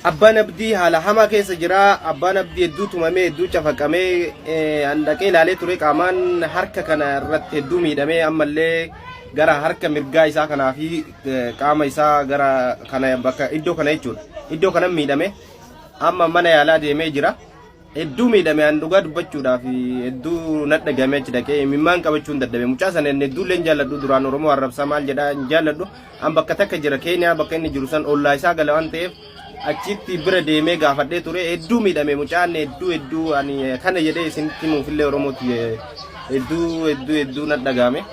abbaan abdii haala hamaa keessa jira. Abbaan abdii hedduu tumamee hedduu cafaqamee handaqee ilaalee ture qaamaan harka kana irratti hedduu miidhamee ammallee gara harka mirgaa isaa kanaa fi qaama isaa gara kana bakka iddoo kana jechuudha. Iddoo kana miidhame amma mana yaalaa deemee jira. Hedduu miidhame handugaa dubbachuudhaaf hedduu nadhagamee achi dhaqee mimmaan qabachuun dadhabe. Mucaa sana hedduu leen jaalladhu duraan Oromoo arrabsaa maal jedhaa jaalladhu. An bakka takka jira Keeniyaa bakka inni jiru san ollaa isaa gala waan ta'eef achitti bira deemee gaafadhee ture. Hedduu miidhame mucaan hedduu ani kana jedhee isinitti muufillee Oromooti hedduu nadhagame.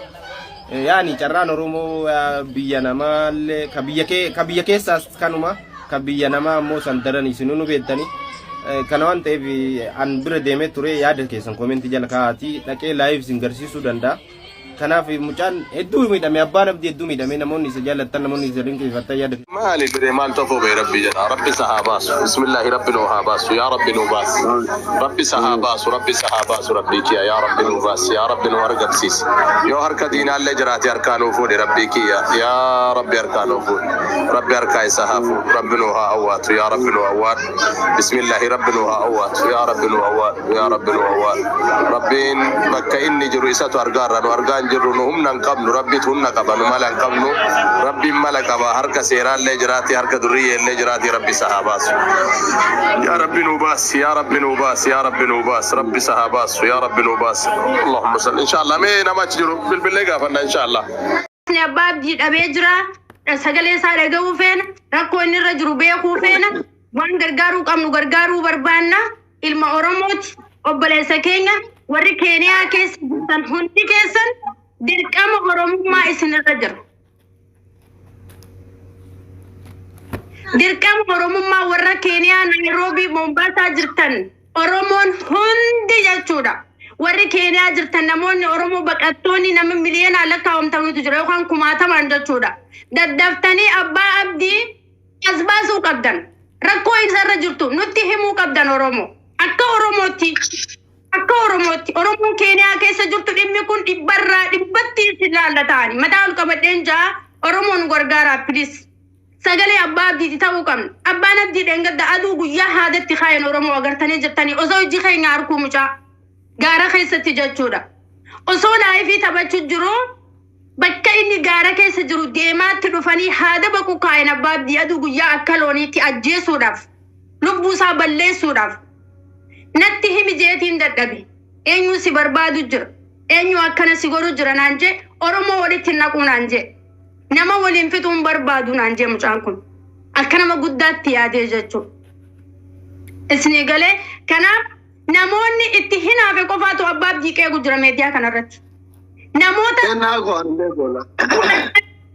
Yaani carraan Oromoo biyya namaallee ka biyya keessaas kanuma ka biyya namaa ammoo san daran isinuu nu beektanii. Kana waan ta'eef an bira deemee ture yaada keessan koomenti jala kaa'atii dhaqee live singarsiisuu danda'a. Kanaaf mucaan hedduu miidhame abbaan abdii hedduu miidhame namoonni isa jaallattan namoonni isa dinqisiifatan yaada. Maali bire maal tofoo bee rabbi jedha rabbi sahaabaasu bismillaahi rabbi nuu haabaasu yaa rabbi nuu baasi rabbi sahaabaasu rabbii kiyya yaa rabbi nuu baasi yaa rabbi nuu argamsiisi yoo harka diinaallee jiraate harkaa nuu fuudhe rabbii kiyya yaa rabbi harkaa nuu fuudhe rabbi harkaa isa haafu rabbi nuu haa awwaatu yaa rabbi nuu awwaatu bismillaahi rabbi nuu haa awwaatu yaa rabbi nuu awwaatu yaa rabbi nuu awwaatu rabbiin bakka inni jiru isatu argaarra nu argaan jiru nu humna qabnu rabbitu humna qaba nu mala qabnu rabbiin mala qaba harka seeraallee jiraate harka durriyeellee jiraate rabbi sahaabaasu yaa rabbi nuu baasi yaa rabbi nuu baasi yaa rabbi nuu baasi rabbi sahaabaasu yaa rabbi nuu baasi Allahumma salli inshallah mee namachi jiru bilbilee gaafanna inshallah. Abbaa abdii dhabee jira sagalee isaa dhaga'uu feena rakkoo inni irra jiru beekuu feena waan gargaaruu qabnu gargaaruu barbaanna ilma Oromooti obboleessa keenya warri Keeniyaa keessa jirtan hundi keessan dirqama Oromummaa isinirra jira. Dirqama Oromummaa warra Keeniyaa Naayiroobii Mombaasaa jirtan Oromoon hundi jechuudha. Warri Keeniyaa jirtan namoonni Oromoo baqattoonni nama miliyoona lakkaa'amtanitu jira yookaan kumaatamaan jechuudha. Daddaftanii abbaa abdii as baasuu qabdan. Rakkoo isarra jirtu nutti himuu qabdan Oromoo. Akka Oromootti Oromoon Keeniyaa keessa jirtu dhimmi kun dhibbatti ilaallataani. Mataa ol qabadheen jaa Oromoon gargaaraa please. Sagalee abbaa abdiiti ta'uu qabna. Abbaan abdii dhengadda aduu guyyaa haadatti kaayan Oromoo agartanii jirtanii osoo hojii keenya harkuu mucaa gaara keessatti jechuudha. Osoo laayifii taphachuu jiru bakka inni gaara keessa jiru deemaatti dhufanii haada baquu kaayan abbaa abdii aduu guyyaa akka looniitti ajjeesuudhaaf lubbuu isaa balleessuudhaaf. Natti himi jeetiin dadhabe eenyu si barbaadu jira eenyu akkana si godhu jira naan jee Oromoo walitti naquu naan jee nama waliin fixuun barbaadu naan jee mucaan kun akka nama guddaatti yaadee jechuudha. Isinii galee kanaaf namoonni itti hinaafe qofaatu abbaa abdii qeequ jira meediyaa kanarratti. Namoota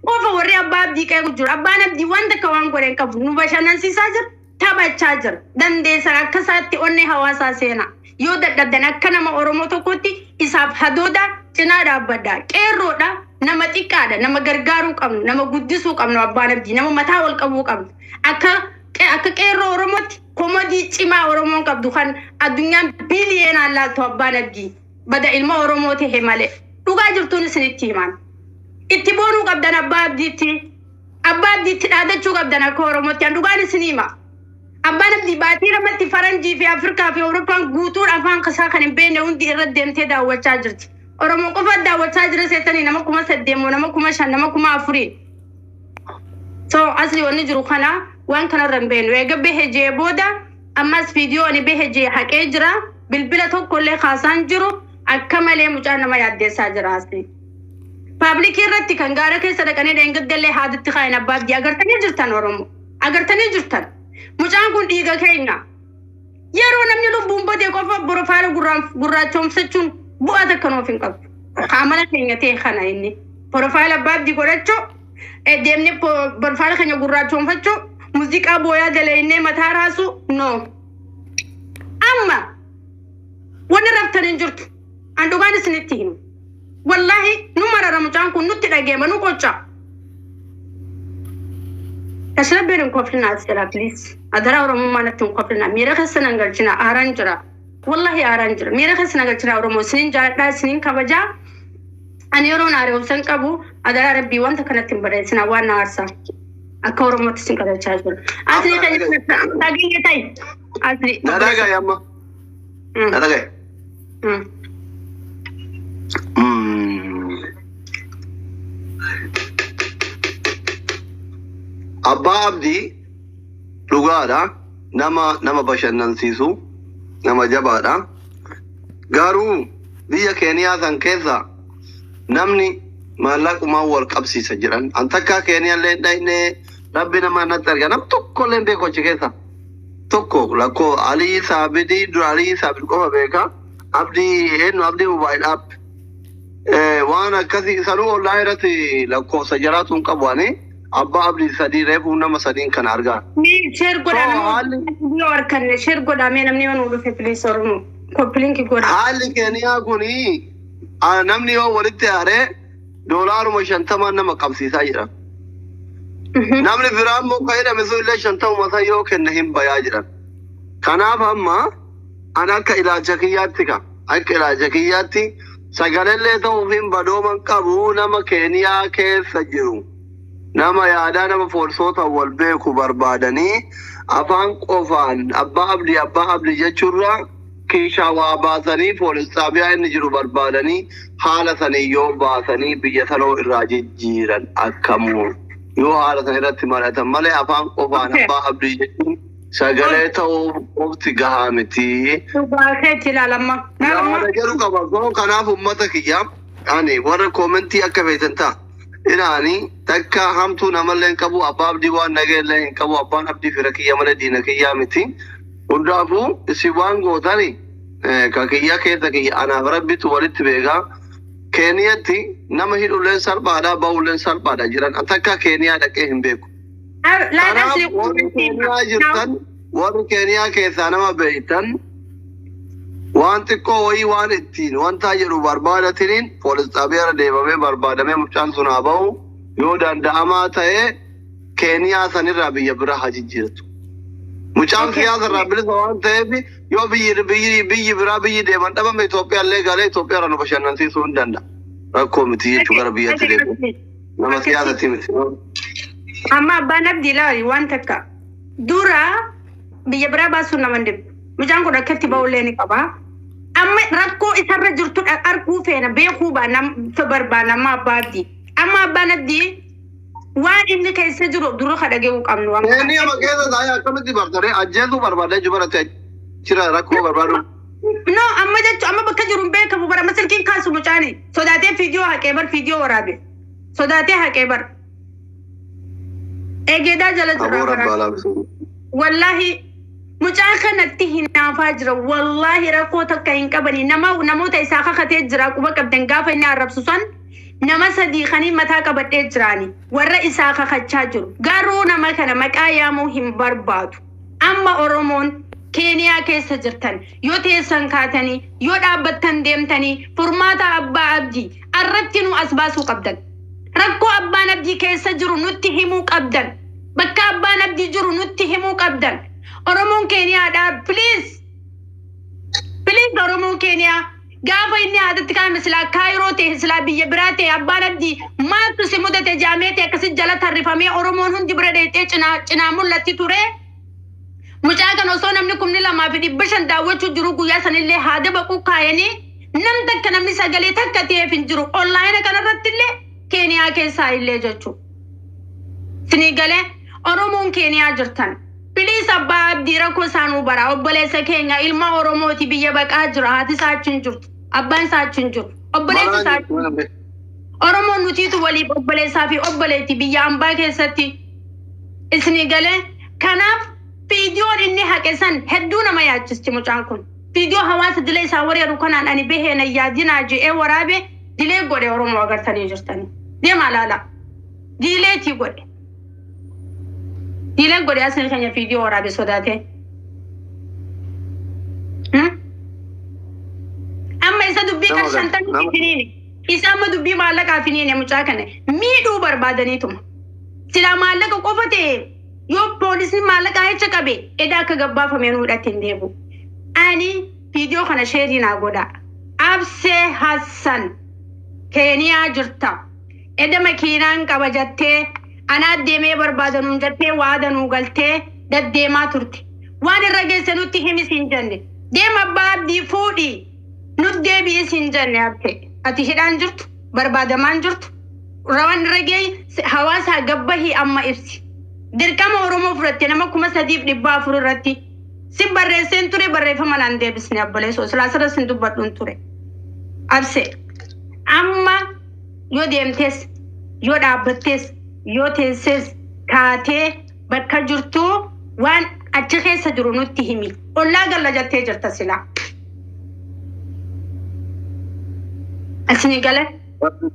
qofa warri abbaa abdii qeequ jira. Abbaan abdii wanta akka waan godhe qabu nu bashannansiisaa jira. Taphachaa jira dandeessan akka isaatti onnee hawaasaa seenaa yoo dadhabdan akka nama Oromoo tokkotti isaaf hadooda cinaa dhaabbaddaa qeerroodha nama xiqqaadha nama gargaaruu qabnu nama guddisuu qabnu abbaan abdii nama mataa wal qabuu qabnu akka qeerroo Oromootti komodii cimaa Oromoon qabdu kan addunyaan biliyoonaan laaltu abbaan abdii bada ilma Oromoo ta'e malee dhugaa jirtuun isinitti himan itti boonuu qabdan abbaa abdiitti dhaadachuu qabdan akka Oromootti dhugaan isin hima. Abbaan abdii baatii lamatti Faranjii fi Afrikaa fi Awurooppaan guutuun afaan kasaa kan hin beekne hundi irra deemtee daawwachaa jirti. Oromoo qofa daawwachaa jira seetanii nama 8,000 nama 5,000 nama 4,000. So asli wanni jiru kana waan kanarra hin beeknu. Eega behejee booda ammas viidiyoo ani behejee haqee jira bilbila tokkollee kaasaan jiru akka malee mucaan nama yaaddeessaa jira asli. Paabliikii irratti kan gaara keessa dhaqanii dheengaddalee haadatti kaayan abbaa abdii agartanii jirtan Oromoo agartanii jirtan. Mucaan kun dhiiga keenya yeroo namni lubbuun badee qofa borofaala gurraachoomsachuun bu'aa takka nuuf hin qabu. Amala keenya ta'e kana inni borofaala abbaa abdii godhachuu deemnee borofaala keenya gurraachoomfachuu muuziqaa booyaa dalaynee mataa raasuu no. Amma wanni raftanii jirtu an dhugaan isinitti himu wallahi nu marara mucaan kun nutti dhageema nu qocha. Kashlabeen hin qoflinaa asirraa please. Adara Oromoo natti hin qoflinaa. Miira keessan galchina aaraan jira. Wallahi aaraan jira. Miira keessan galchina Oromoo isiniin jaalladhaa isiniin kabajaa. Ani yeroo naaree obsan qabu adara Rabbii wanta kanatti hin bareessina waan na aarsaa. أكورم متسكر تشاجر أصلي كذي تاجي تاي أصلي نراجع يا أما نراجع أبا عبدي لغارا nama bashannansiisu nama jabaadha garuu biyya Keeniyaa san keessa namni maallaquma wal qabsiisa jiran an takka Keeniyaa illee dhayne rabbi nama natti arga nam tokko illee beeku achi keessa tokko lakkoo Alii Saabidii dura Alii Saabid qofa beeka abdii eenyu abdii mobile app waan akkasii sanuu online irratti lakkoofsa jiraatuun qabuani Abba abdi sadi refu nama sadin kan arga. Ni share goda no arkan share goda me namni wan udu fe please ormo ko link goda. Hali Kenya kuni namni yo walitti are dollar mo shantama nama qabsisa jira. Namni biram mo kayda meso illa shantama masa yo kenna him baya jira. Kanaaf amma anaka ila jakiyatti ka akka ila jakiyatti sagalelle ta'u him badoman qabu nama Kenya keessa jiru. nama yaada nama forsota wal beeku barbaadanii afaan qofaan abbaa abdii jechuudha kiishaa waa baasanii poolis xaabiyaa inni jiru barbaadanii haala sanii yoo baasanii biyya sanoo irraa jijjiiran akkamuu yoo haala san irratti mari'atan malee afaan qofaan abbaa abdii jechuun sagalee ta'uu qofti gahaa miti. Baaseetti ilaalamma. Yaada jedhu qaba kanaaf uummata kiyyaa ani warra koomentii akka feetan ta'a. Inaani takka hamtu namalleen qabu abbaa abdii waan nageellee hin qabu abbaan abdii fira kiyya malee diina kiyyaa miti hundaafuu isin waan gootani ka kiyya keessa kiyya anaaf rabbitu walitti beekaa Keeniyatti nama hidhulleen salphaadha ba'ulleen salphaadha jiran takka Keeniyaa dhaqee hin beeku. Kanaaf warri Keeniyaa jirtan warri Keeniyaa keessaa nama beeytan waan xiqqoo wayii waan ittiin wanta jedhu barbaadatiniin poolis xaabiyaarra deemamee barbaadamee mucaan sun haa ba'u yoo danda'amaa ta'e Keeniyaa sanirraa biyya biraa haa jijjiiratu. Mucaan siyaasarraa bilisa waan ta'eef yoo biyyi biraa biyyi deeman dhabame Itoophiyaallee galee Itoophiyaarra nu bashannansiisuu hin danda'a. Rakkoo miti jechuu gara biyyatti deemu. Nama siyaasatti miti. Amma abbaan abdii laali waan takka dura biyya biraa baasuun nama hin dhibu. Mucaan kun akkatti ba'ullee ni qaba. Amma rakkoo isarra jirtu arguu feena beekuu baanam barbaanama abbaa abdii. Amma abbaan abdii waan inni keessa jiru dura kadhageewu qabnu. Keeniyaa makeessa taa'ee akkamitti bartare ajjeesuu barbaadee jubaratti jira rakkoo barbaadu. No amma jechuun amma bakka jiru beekamu bara masilkiin kaasu mucaani sodaatee fiidiyoo haqee bar fiidiyoo waraabe sodaatee haqee bar. Eegeedaa jala jira. Wallahi. Mucaa kanatti hinaafaa jira wallahi rakkoo takka hin qabani namoota isaa kakatee jira quba qabdan gaafa inni arrabsu san nama sadii kanii mataa qabadhee jiraani warra isaa kakachaa jiru garuu nama kana maqaa yaamuu hin barbaadu amma Oromoon Keeniyaa keessa jirtan yoo teessan kaatanii yoo dhaabbattan deemtanii furmaata abbaa abdii arratti nu as baasuu qabdan rakkoo abbaan abdii keessa jiru nutti himuu qabdan bakka abbaan abdii jiru nutti himuu qabdan. Oromoon Keeniyaa dha please Oromoon Keeniyaa gaafa inni haadatti kaa'ame silaa kaayiroo ta'e silaa biyya biraa ta'e abbaan abdii maaltu si mudate jaamee ta'e akkasii jala tarrifamee Oromoon hundi bira dheexee cinaa mul'atti ture mucaa kan osoo namni 2,500 daawwachuu jiru guyyaa sanillee haada baquu kaayanii nam takka namni sagalee takka ta'eef hin jiru online kanarratti illee Keeniyaa keessaa illee jechuudha. Sinii galee Oromoon Keeniyaa jirtan. Please abbaa abdii rakkoo isaanuu bara obboleessa keenya ilma Oromooti biyya baqaa jira haati isaa achiin jirtu abbaan isaa achiin jiru obboleessi isaa achiin jiru Oromoon nutiitu waliif obboleessaa fi obboleetti biyya ambaa keessatti isinii galee kanaaf fiidiyoon inni haqe san hedduu nama yaachisti mucaan kun fiidiyoo hawaasa dilee isaa wareeru kanaan ani bahee na yaadinaa je'ee waraabe dilee godhe Oromoo agartanii jirtanii deemaa laala dileetii godhe. Dileen godhe asii kanya fiidiyoo waraabe sodaate. Amma isa dubbii kan shantamii finiini. Isa amma dubbii maallaqaa finiini mucaa kana miidhuu barbaadaniituma. Silaa maallaqa qofa ta'e yoo poolisiin maallaqaa hecha qabe edaa akka gabbaafamee nuudhatti hin deebu. Ani fiidiyoo kana sheerii naa godha. Absee Hassan Keeniyaa jirta. Eda makiinaan qaba jettee أنا أديمي بربادنون جتة وادنو قلتة دديما ترتي وانا الرجل سنوتي همي سنجنة ديما باب دي فودي ندي بي سنجنة أبتي أتشيران جرت بربادمان جرت روان الرجل حواسها قبهي أما إفسي دركام ورمو فرتي نما كما سديب نبا فررتي سب برسين توري برفا من عنده بسني أبليس وسلاسل سندو بدون توري أبسي أما يو ديمتس يو دابتس يو تنسس كاتي بكا جرتو وان أتخي سجرونو تهمي ولا قال جاتي جرت سلا أسني قال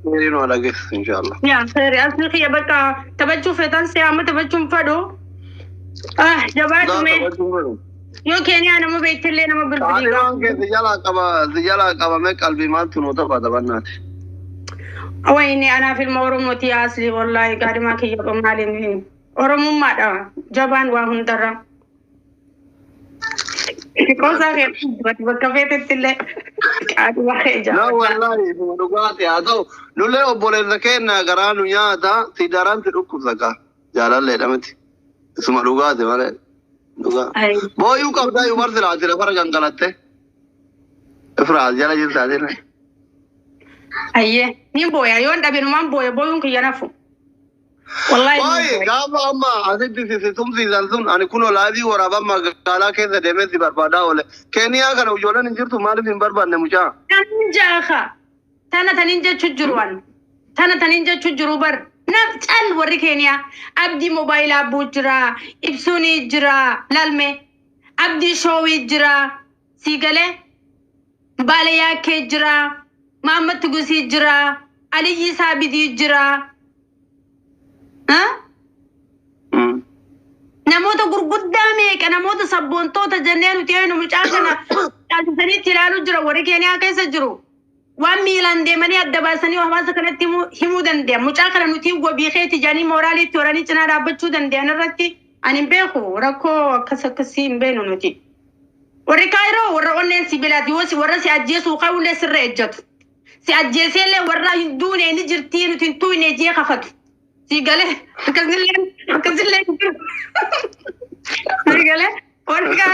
تيرين ولا قف إن شاء الله يا خير أسني خي بكا تبجو فتان سيامة تبجو فدو جبات مي يو كيني أنا ما بيتلي أنا ما بالبدي زجالا قبا ما قلبي ما تنوتا فدبنات ويني أنا في المورموتي أصلي والله قاعد ما كي يبقى مالي مين أورمو ما دا جبان وهم درا كوسا خير بكفيت تلي قاعد واحد لا والله نقاطي هذا لولا أبولي ذكينا قرانو يا دا تداران تلوكو ذكا جالا لي دمتي اسمه نقاطي ماله نقاطي بو يو كبدا يو برد العادي لفرق انقلته افراد جالا جلت عادي أيه مين بويا يوان دابين مان بويا بويون كي ينافو والله باي قام أما أسيد في تمسي زنزون أنا كنوا لادي ورابا ما قالا كذا دمت في بربادا ولا كينيا كانوا جولا نجرتوا مالي في برباد نمجا نينجا خا تانا تنينجا تشجروان تانا تنينجا تشجرو بر نفسال وري كينيا أبدي موبايل أبو جرا إبسوني جرا لالمي أبدي شوي جرا سيغالي باليا كي جرا محمد تقوسي جرا علي سابدي جرا ها نموت قدامي كان نموت صبون توتا جنين وتيانو مشاكنا تاسسني تلالو جرا وريكيني كيس جرو واميلان دي مني الدباسني وحباسا كانت همودن دي مشاكنا نتيو وبيخيتي جاني مورالي توراني جنا رابطو دن دي انا رتي اني بيخو ركو كسكسي مبينو نتي وريكايرو ورقونين سيبلاتي وسي ورسي أجيسو قاولي سر اجتو si ajjeesee warra hinduune ni jirtii nuti hintuune jee kafatu si galee akkasillee si galee warra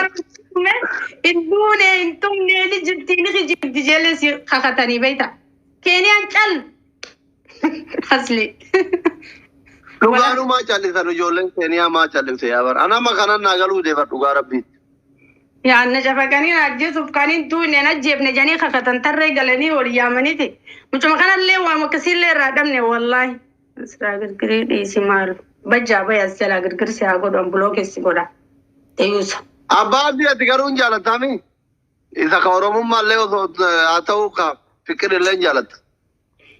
hinduune hintuune ni jirtii ni jirti jeelee si kakatanii beeyta keeniyaan cal asli dhugaanu maa callisan ijoolleen keeniyaa maa callifte yaa bara anama kanan naa galuu deefa dhugaa rabbiitti يا نجفا كانين أجيسوف كانين توي نجيب نجاني خفتن ترى قالني وريامنيتي مش مكان اللي هو مكسير لي رادمني والله سراغر كريد يسمار بجا بيا سراغر كرسي أقول أم بلوك يسيقولا تيوس أبا دي أتكارون جالت تامي إذا كورمم ما له أتوقع فكر اللي جالت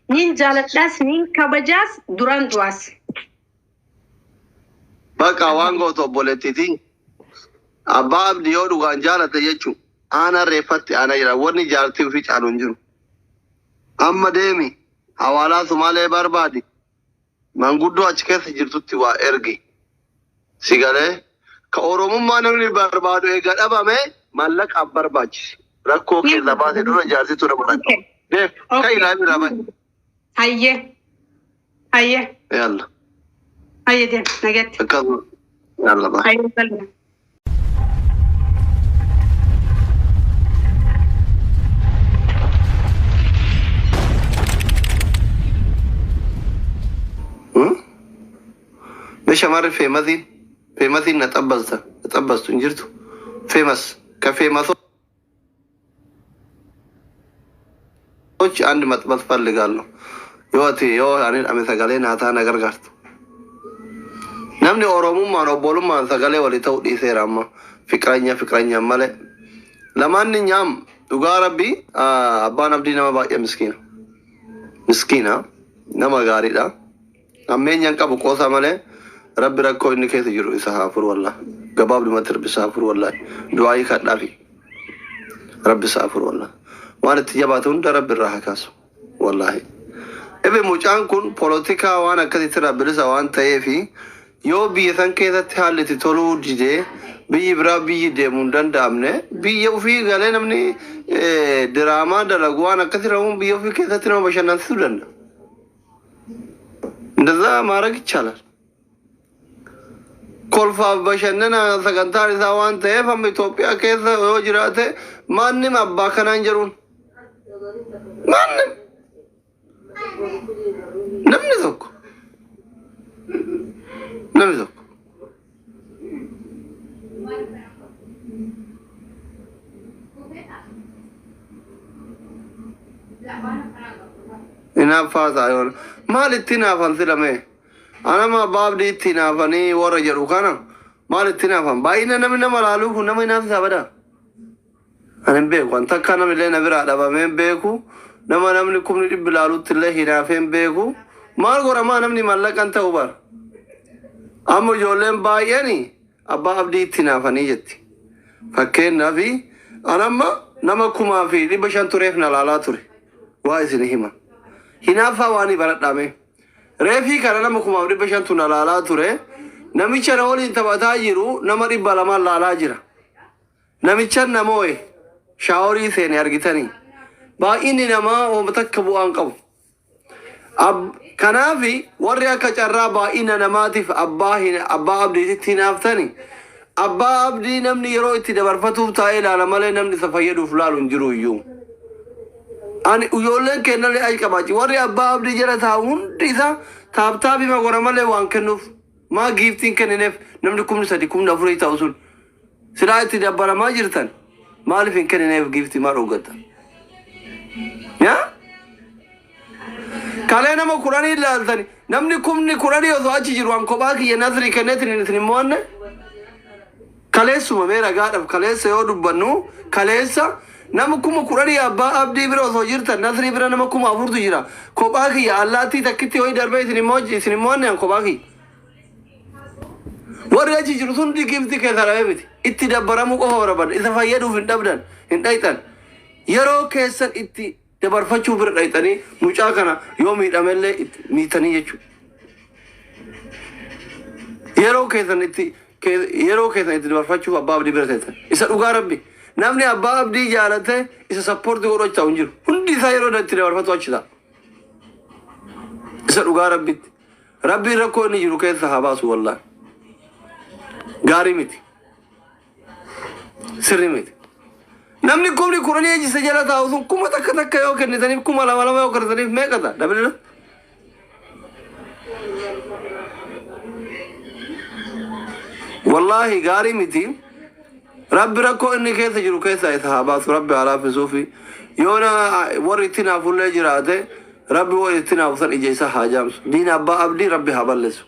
نين جالت ناس نين كبجاس دوران دواس بقى وانغو تو بولتيتي أبا ديو دوغان جالت يجو أنا ريفت أنا يرا ورني جالتي في شانون جرو أما ديمي حوالا سمالي بربادي من قدو أشكس جرتو توا إرغي سيغالي كأورومم ما نغني بربادو إيغاد أبا مي مالك أب برباج ركو كيزا باسي دونا جالتي تونا بلان ديف كاي لابي رابا هايه يلا هايه دي نجت يلا با هايه سلمى مش أمر فيمثي نتقبضت انجرتو فيمس كفيمث وش عند متبط فلقالو يو يعني أمي ثقالين هاتانا غرغرت نمني أورومو ما نبولو ما ثقالي ولي تودي سير أما فكرانيا مالي لما أني نعم تقا ربي أبان أبدي نما باقي مسكينة نما غاري دا أمين ينكا بقوصا مالي ربي ركو إني كيس يجرو إسحافر والله قباب لما تربي سافر والله دعائي خطافي ربي سافر والله وانا تجاباتون دا ربي راح كاسو والله إبه موچان كون بوليتيكا وانا كذي ترى بلسا وان تايفي يو بيثن كذا تحالي تطولو جدي بي برا بي ديمون دان دامنه بي يوفي غالي نمني دراما دلقوانا كثيرا هم بي يوفي كذا تنو بشانان سودان نذا مارك چالا kolfaaf bashannana sagantaan isaa waan ta'eef amma Itoophiyaa keessa yoo jiraate maannim abbaa kanaan jedhuun maannim namni tokko inaaffaasa yoon maal itti naafan silame anama baabdi itti naafanii warra jedhu kana maal itti naafan baay'ina namni nama laaluu kun nama inaafisa bada ani hin beeku an takka namni illee na biraa dhabamee hin beeku nama namni kumni dhibbi laaluutti illee hinaafee hin beeku maal goramaa namni mallaqan ta'u bara amma ijoolleen baay'een abbaa abdii itti naafanii jetti fakkeenyaaf anamma nama 1,500 tureef na laalaa ture waa isin hima hinaaffaa waan baradhame reefii kana nama 1,500 na laalaa ture namicha na waliin taphataa jiru nama 200 laalaa jira namicha namoo'e shaaworii seene argitanii baay'inni namaa ooma takka bu'aan qabu kanaafi warri akka carraa baay'ina namaatiif abbaa abdiititti hinaaftani abbaa abdii namni yeroo itti dabarfatuuf taa'ee ilaala malee namni isa fayyaduuf laalu hin jiru iyyuu ani ijoolleen kennallee ayi qabaachi warri abbaa abdii jala taa'u hundi isaa taaptaapima gora malee waan kennuuf maa giiftiin kennineef namni 3,000 ta'u sun silaa itti dabbaramaa jirtan maaliif hin kennineef giiftii maa dhuggatta yaa kalee nama 10 ilaaltani namni 10 osoo achi jiru an kophaa kiyya nasrii kenneetin isin mo'anne kaleessuma mee ragaadhaaf kaleessa yoo dubbannu kaleessa nama 10 abbaa abdii bira osoo jirtan nasrii bira nama 4,000 jira kophaa kiyya allaattii takkitti ho'i darbee isin mo'anne an kophaa kiyya warri achi jiru sun giiftii keessa dhabee miti itti dabbaramuu qofa barbaada isa fayyaduuf hin dhabdan hin dhayxan yeroo keessan itti dabarfachuu bira dhayxanii mucaa kana yoo miidhamellee miitanii jechuudha yeroo keessan itti dabarfachuuf abbaa abdii bira teessan isa dhugaa rabbi namni abbaa abdii jaalate isa sappoortii godhu achi ta'u hin jiru hundi isaa yeroo itti dabarfatu achi ta'a isa dhugaa rabbitti rabbiin rakkoo inni jiru keessa haa baasu wallaahi gaarii miti sirri miti namni 10 ejjise jala taa'u sun 1,000 yoo kennitaniif 2,200 yoo kennitaniif meeqata dabalina wallahi gaarii miti rabbi rakkoo inni keessa jiru keessa isa haa baasu rabbi haa laaffisuufi yoona warri itti naafullee jiraate rabbi warri itti naafu san ija isaa haa jaamsu diina abbaa abdii rabbi haa balleessu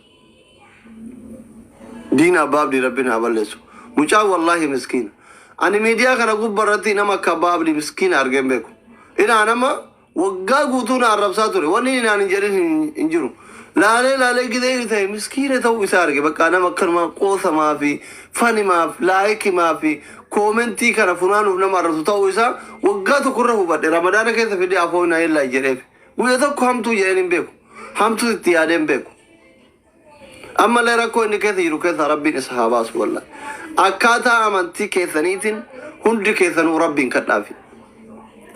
diina abbaa abdii rabbi haa balleessu mucaa wallahi miskiina ani miidiyaa kana gubbarratti nama akka abbaa abdii miskiina argeen beeku inaa nama waggaa guutuu na arrabsaa ture wanni inaan hin jedhin hin jiru laalee gidee ta'e miskiina ta'uu isaa arge bakka nama akkanuma qoosamaa fi fanimaaf laayikimaa fi koomentii kana funaanuuf nama arrabsu ta'uu isaa waggaa tokkorra hubadhe ramadaana keessa fidee afoo na illaa jedheef guyyaa tokko hamtuu jedheen hin beeku hamtuu itti yaadeen beeku ammallee rakkoo inni keessa jiru keessa rabbiin isa haa baasu wallahi akkaataa amantii keessaniitiin hundi keessanuu rabbiin kadhaafi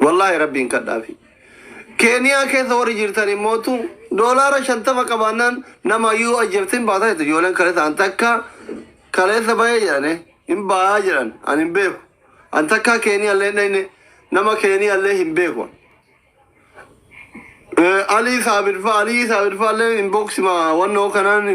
wallahi rabbiin kadhaafi keeniyaa keessa warri jirtan immootu doolaara 50 qabaannaan nama iyyuu ajjabtiin baasaa jechuudha ijoolleen kaleessa an takka kaleessa bahee jedhane hin bahaa jedhan an hin beeku an takka keeniyaallee dhayne nama keeniyaallee hin beeku alii saabirfaa illee inboksima wannoo kanaan